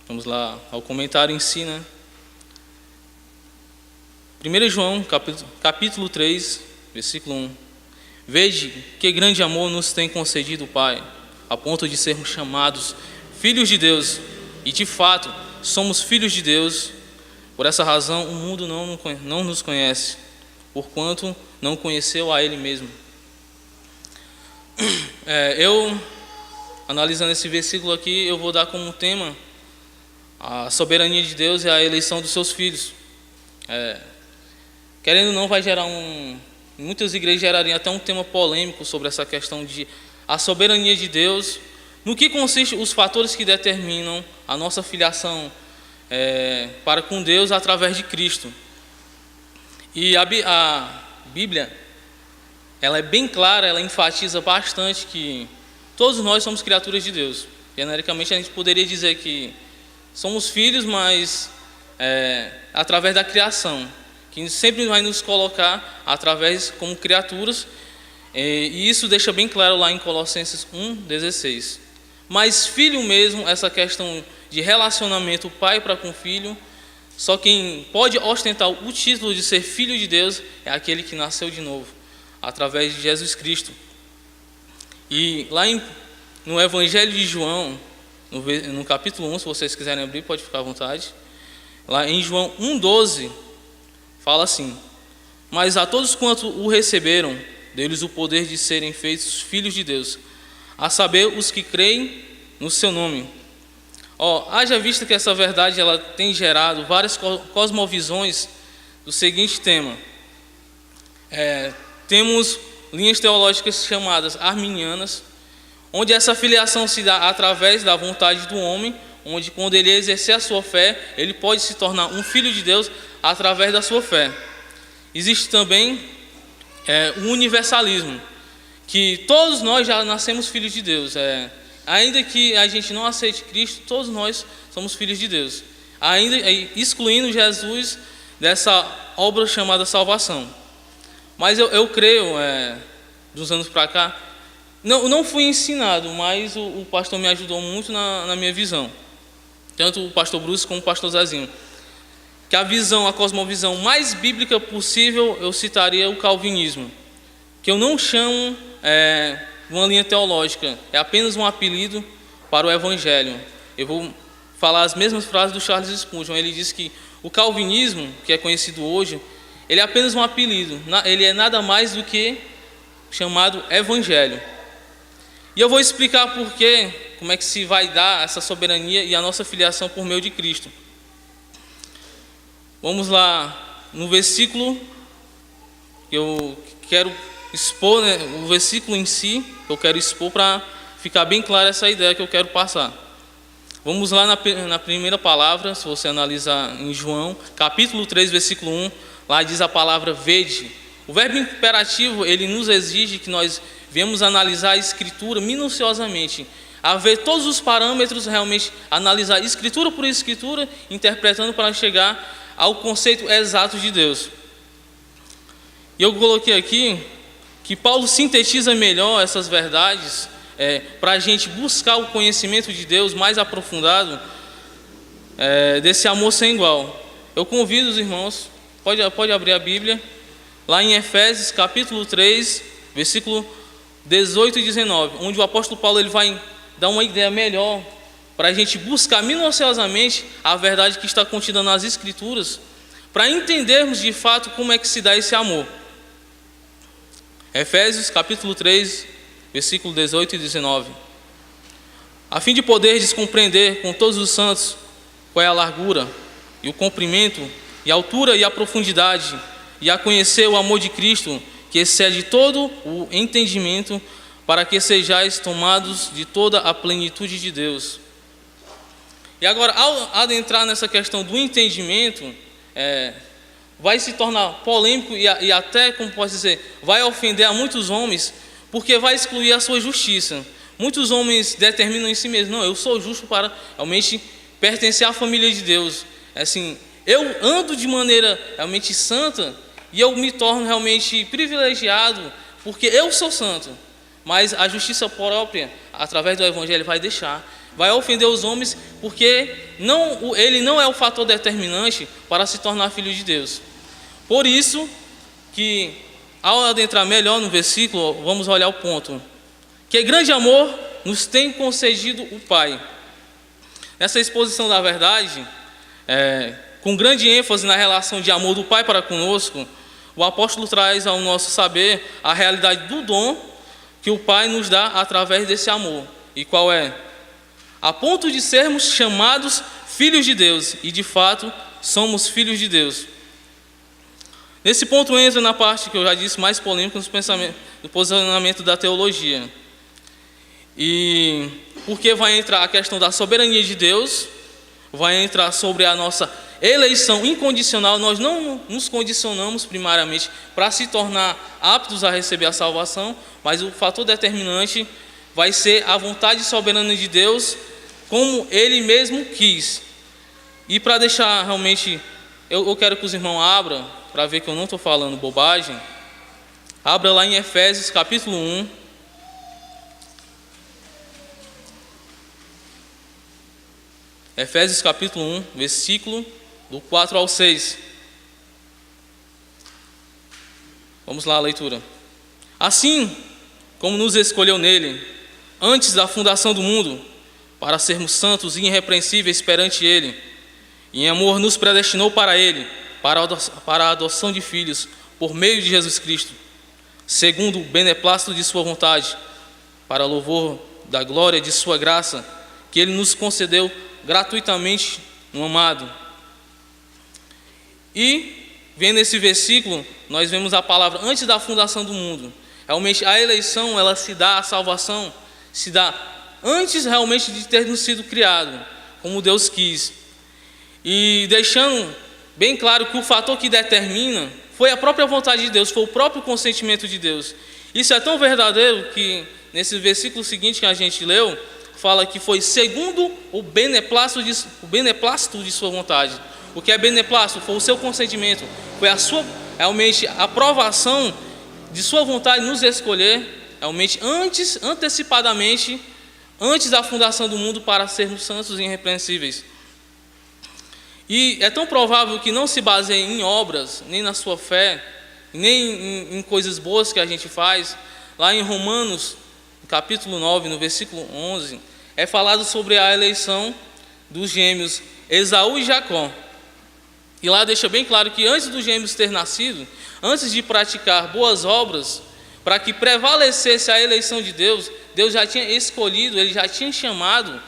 Vamos lá ao comentário em si, né? 1 João, capítulo 3, versículo 1. Vede que grande amor nos tem concedido o Pai, a ponto de sermos chamados filhos de Deus. E de fato, somos filhos de Deus. Por essa razão, o mundo não nos conhece, porquanto não conheceu a Ele mesmo. Eu, analisando esse versículo aqui, eu vou dar como tema a soberania de Deus e a eleição dos seus filhos. Querendo ou não, vai gerar muitas igrejas gerariam até um tema polêmico sobre essa questão de a soberania de Deus, no que consiste os fatores que determinam a nossa filiação para com Deus através de Cristo. E a Bíblia, ela é bem clara, ela enfatiza bastante que todos nós somos criaturas de Deus. Genericamente a gente poderia dizer que somos filhos, mas através da criação, que sempre vai nos colocar através como criaturas, e isso deixa bem claro lá em Colossenses 1,16. Mas filho mesmo, essa questão de relacionamento pai para com filho, só quem pode ostentar o título de ser filho de Deus é aquele que nasceu de novo, através de Jesus Cristo. E lá no Evangelho de João, no capítulo 1, se vocês quiserem abrir, pode ficar à vontade. Lá em João 1,12, fala assim: mas a todos quanto o receberam, deu-lhes o poder de serem feitos filhos de Deus, a saber, os que creem no seu nome. Haja vista que essa verdade ela tem gerado várias cosmovisões do seguinte tema. Temos linhas teológicas chamadas arminianas, onde essa filiação se dá através da vontade do homem, onde quando ele exercer a sua fé, ele pode se tornar um filho de Deus através da sua fé. Existe também o universalismo, que todos nós já nascemos filhos de Deus. Ainda que a gente não aceite Cristo, todos nós somos filhos de Deus, ainda excluindo Jesus dessa obra chamada salvação. Mas eu creio, dos anos para cá, não fui ensinado, mas o pastor me ajudou muito na minha visão, tanto o pastor Bruce como o pastor Zezinho, que a cosmovisão mais bíblica possível, eu citaria o calvinismo, que eu não chamo uma linha teológica, é apenas um apelido para o Evangelho. Eu vou falar as mesmas frases do Charles Spurgeon. Ele diz que o calvinismo, que é conhecido hoje, ele é apenas um apelido, ele é nada mais do que chamado Evangelho. E eu vou explicar como é que se vai dar essa soberania e a nossa filiação por meio de Cristo. Vamos lá, no versículo que eu quero expor, o versículo em si, que eu quero expor para ficar bem clara essa ideia que eu quero passar. Vamos lá na primeira palavra, se você analisar em João, capítulo 3, versículo 1, lá diz a palavra vede. O verbo imperativo, ele nos exige que nós venhamos analisar a Escritura minuciosamente, a ver todos os parâmetros, realmente analisar Escritura por Escritura, interpretando para chegar ao conceito exato de Deus. E eu coloquei aqui que Paulo sintetiza melhor essas verdades para a gente buscar o conhecimento de Deus mais aprofundado, desse amor sem igual. Eu convido os irmãos, pode abrir a Bíblia, lá em Efésios capítulo 3, versículo 18 e 19, onde o apóstolo Paulo ele vai dar uma ideia melhor para a gente buscar minuciosamente a verdade que está contida nas Escrituras, para entendermos de fato como é que se dá esse amor. Efésios capítulo 3, versículo 18 e 19. A fim de poderdes compreender com todos os santos qual é a largura e o comprimento e a altura e a profundidade, e a conhecer o amor de Cristo, que excede todo o entendimento, para que sejais tomados de toda a plenitude de Deus. E agora, ao adentrar nessa questão do entendimento, vai se tornar polêmico e até, como posso dizer, vai ofender a muitos homens, porque vai excluir a sua justiça. Muitos homens determinam em si mesmos: não, eu sou justo para realmente pertencer à família de Deus. Assim, eu ando de maneira realmente santa e eu me torno realmente privilegiado porque eu sou santo. Mas a justiça própria, através do Evangelho, vai vai ofender os homens, porque ele não é o fator determinante para se tornar filho de Deus. Por isso que, ao adentrar melhor no versículo, vamos olhar o ponto. Que grande amor nos tem concedido o Pai. Nessa exposição da verdade, com grande ênfase na relação de amor do Pai para conosco, o apóstolo traz ao nosso saber a realidade do dom que o Pai nos dá através desse amor. E qual é? A ponto de sermos chamados filhos de Deus, e de fato somos filhos de Deus. Nesse ponto entra na parte que eu já disse mais polêmica do posicionamento da teologia. E porque vai entrar a questão da soberania de Deus, vai entrar sobre a nossa eleição incondicional. Nós não nos condicionamos primariamente para se tornar aptos a receber a salvação, mas o fator determinante vai ser a vontade soberana de Deus, como Ele mesmo quis. E para deixar realmente, eu quero que os irmãos abram, para ver que eu não estou falando bobagem. Abra lá em Efésios capítulo 1. Efésios capítulo 1, versículo do 4 ao 6. Vamos lá a leitura. Assim como nos escolheu nele, antes da fundação do mundo, para sermos santos e irrepreensíveis perante ele, e em amor nos predestinou para ele, para a adoção de filhos, por meio de Jesus Cristo, segundo o beneplácito de sua vontade, para louvor da glória de sua graça, que ele nos concedeu gratuitamente no amado. E, vendo esse versículo, nós vemos a palavra antes da fundação do mundo. Realmente a eleição, ela se dá, a salvação se dá antes realmente de ter sido criado, como Deus quis. E deixando bem claro que o fator que determina foi a própria vontade de Deus, foi o próprio consentimento de Deus. Isso é tão verdadeiro que nesse versículo seguinte que a gente leu, fala que foi segundo o beneplácito de sua vontade. O que é beneplácito? Foi o seu consentimento, foi a sua realmente aprovação de sua vontade nos escolher, realmente antecipadamente, antes da fundação do mundo, para sermos santos e irrepreensíveis. E é tão provável que não se baseie em obras, nem na sua fé, nem em coisas boas que a gente faz. Lá em Romanos, capítulo 9, no versículo 11, é falado sobre a eleição dos gêmeos Esaú e Jacó. E lá deixa bem claro que antes dos gêmeos ter nascido, antes de praticar boas obras, para que prevalecesse a eleição de Deus, Deus já tinha escolhido, Ele já tinha chamado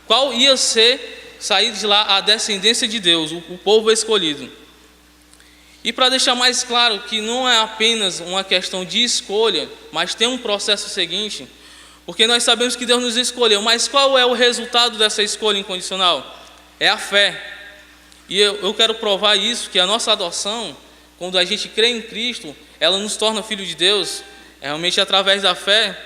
qual ia ser, sair de lá, a descendência de Deus, o povo escolhido. E para deixar mais claro que não é apenas uma questão de escolha, mas tem um processo seguinte, porque nós sabemos que Deus nos escolheu, mas qual é o resultado dessa escolha incondicional? É a fé. E eu quero provar isso, que a nossa adoção, quando a gente crê em Cristo, ela nos torna filho de Deus, realmente através da fé.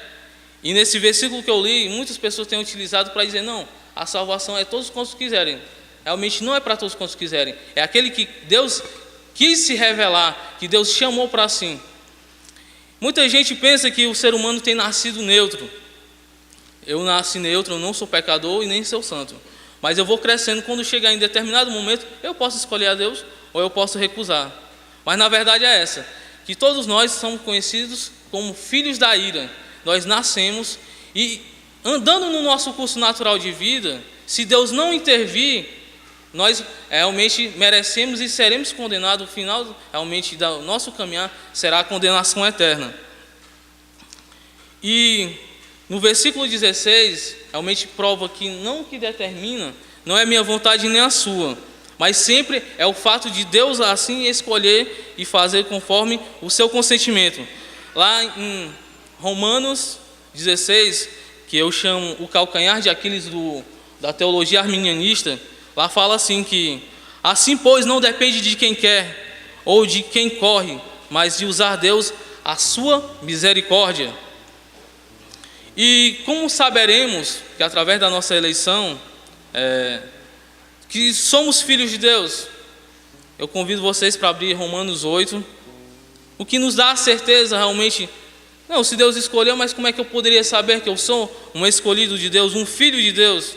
E nesse versículo que eu li, muitas pessoas têm utilizado para dizer, não, a salvação é todos quantos quiserem. Realmente não é para todos quantos quiserem, é aquele que Deus quis se revelar, que Deus chamou para si. Muita gente pensa que o ser humano tem nascido neutro. Eu nasci neutro, eu não sou pecador e nem sou santo. Mas eu vou crescendo, quando chegar em determinado momento, eu posso escolher a Deus ou eu posso recusar. Mas na verdade é essa, que todos nós somos conhecidos como filhos da ira. Nós nascemos e andando no nosso curso natural de vida, se Deus não intervir, nós realmente merecemos e seremos condenados. O final realmente do nosso caminhar será a condenação eterna. E no versículo 16, realmente prova que não o que determina, não é minha vontade nem a sua, mas sempre é o fato de Deus assim escolher e fazer conforme o seu consentimento. Lá em Romanos 16, que eu chamo o calcanhar de Aquiles da teologia arminianista, lá fala assim que, assim pois não depende de quem quer ou de quem corre, mas de usar Deus a sua misericórdia. E como saberemos que através da nossa eleição, que somos filhos de Deus? Eu convido vocês para abrir Romanos 8, o que nos dá a certeza realmente, não, se Deus escolheu, mas como é que eu poderia saber que eu sou um escolhido de Deus, um filho de Deus?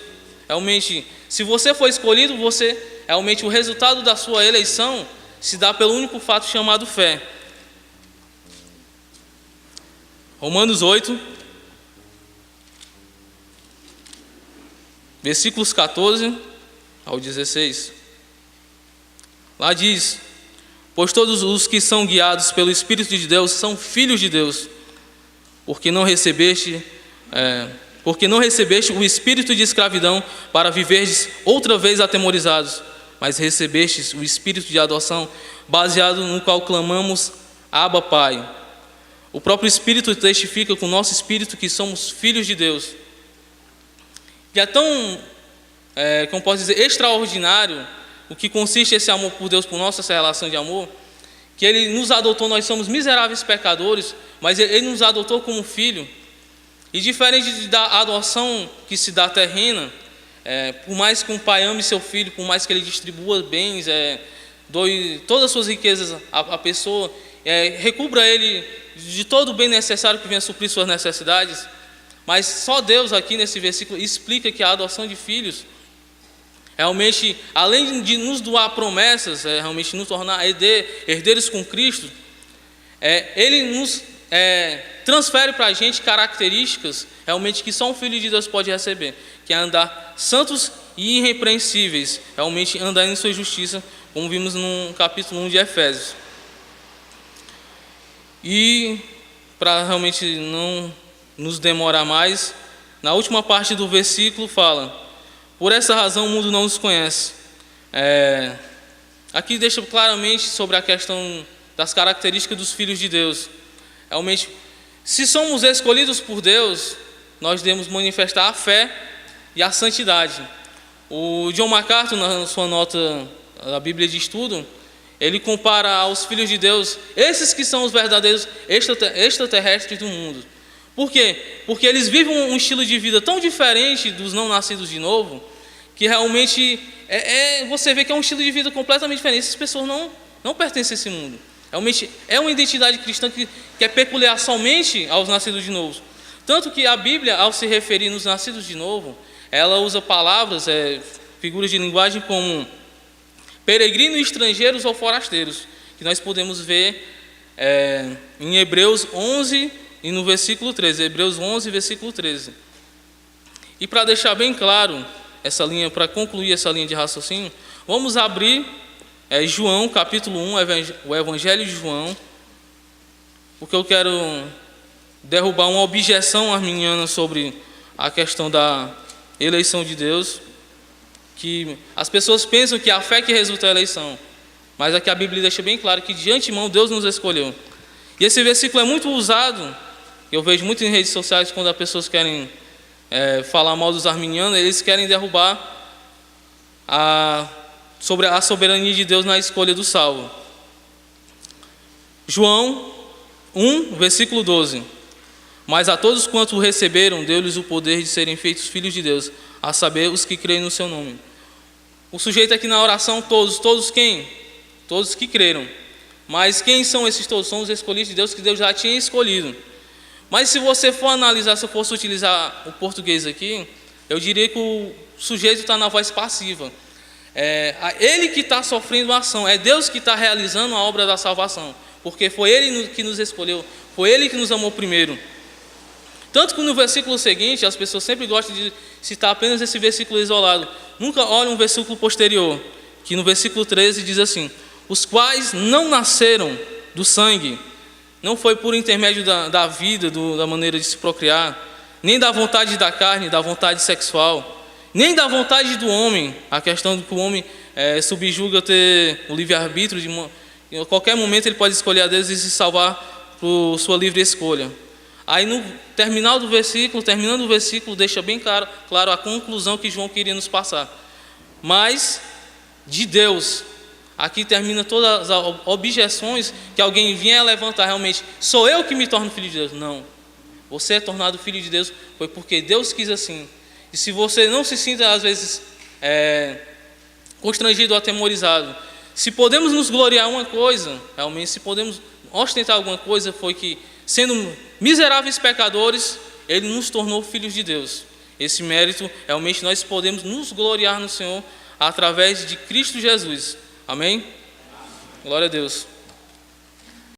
realmente, se você foi escolhido, realmente o resultado da sua eleição se dá pelo único fato chamado fé. Romanos 8, versículos 14 ao 16. Lá diz: pois todos os que são guiados pelo Espírito de Deus são filhos de Deus, porque não recebeste o espírito de escravidão para viverdes outra vez atemorizados, mas recebestes o espírito de adoção, baseado no qual clamamos: Abba, Pai. O próprio Espírito testifica com o nosso espírito que somos filhos de Deus. E é tão, como posso dizer, extraordinário o que consiste esse amor por Deus, por nossa essa relação de amor, que Ele nos adotou. Nós somos miseráveis pecadores, mas Ele nos adotou como filho. E diferente da adoção que se dá terrena, por mais que um pai ame seu filho, por mais que ele distribua bens, doe todas as suas riquezas à pessoa, recubra ele de todo o bem necessário que venha suprir suas necessidades, mas só Deus aqui nesse versículo explica que a adoção de filhos, realmente, além de nos doar promessas, realmente nos tornar herdeiros com Cristo, Ele nos transfere para a gente características realmente que só um filho de Deus pode receber, que é andar santos e irrepreensíveis, realmente andar em sua justiça, como vimos no capítulo 1 de Efésios. E para realmente não nos demorar mais, na última parte do versículo fala: por essa razão o mundo não nos conhece. Aqui deixa claramente sobre a questão das características dos filhos de Deus. Realmente, se somos escolhidos por Deus, nós devemos manifestar a fé e a santidade. O John MacArthur, na sua nota da Bíblia de Estudo, ele compara aos filhos de Deus, esses que são os verdadeiros extraterrestres do mundo. Por quê? Porque eles vivem um estilo de vida tão diferente dos não nascidos de novo, que realmente você vê que é um estilo de vida completamente diferente. Essas pessoas não pertencem a esse mundo. Realmente é uma identidade cristã que é peculiar somente aos nascidos de novo. Tanto que a Bíblia, ao se referir nos nascidos de novo, ela usa palavras, figuras de linguagem como peregrinos, estrangeiros ou forasteiros, que nós podemos ver em Hebreus 11 e no versículo 13. Hebreus 11, versículo 13. E para deixar bem claro essa linha, para concluir essa linha de raciocínio, vamos abrir João, capítulo 1, o Evangelho de João, porque eu quero derrubar uma objeção arminiana sobre a questão da eleição de Deus, que as pessoas pensam que é a fé que resulta da eleição, mas aqui a Bíblia deixa bem claro que de antemão Deus nos escolheu. E esse versículo é muito usado, eu vejo muito em redes sociais, quando as pessoas querem falar mal dos arminianos, eles querem derrubar sobre a soberania de Deus na escolha do salvo. João 1, versículo 12. Mas a todos quanto o receberam, deu-lhes o poder de serem feitos filhos de Deus, a saber, os que creem no seu nome. O sujeito aqui na oração, todos quem? Todos que creram. Mas quem são esses todos? São os escolhidos de Deus, que Deus já tinha escolhido. Mas se você for analisar, se eu fosse utilizar o português aqui, eu diria que o sujeito está na voz passiva. Ele que está sofrendo a ação, é Deus que está realizando a obra da salvação, porque foi Ele que nos escolheu, foi Ele que nos amou primeiro. Tanto que no versículo seguinte, as pessoas sempre gostam de citar apenas esse versículo isolado, nunca olham um versículo posterior, que no versículo 13 diz assim: os quais não nasceram do sangue, não foi por intermédio da vida, da maneira de se procriar, nem da vontade da carne, da vontade sexual, nem da vontade do homem, a questão de que o homem subjuga ter o livre-arbítrio, em qualquer momento ele pode escolher a Deus e se salvar por sua livre escolha. Aí no terminando o versículo, deixa bem claro a conclusão que João queria nos passar. Mas de Deus, aqui termina todas as objeções que alguém vinha levantar. Realmente, sou eu que me torno filho de Deus? Não. Você é tornado filho de Deus foi porque Deus quis assim. E se você não se sinta, às vezes, constrangido ou atemorizado, se podemos nos gloriar uma coisa, realmente, se podemos ostentar alguma coisa, foi que, sendo miseráveis pecadores, Ele nos tornou filhos de Deus. Esse mérito realmente nós podemos nos gloriar no Senhor através de Cristo Jesus. Amém? Glória a Deus.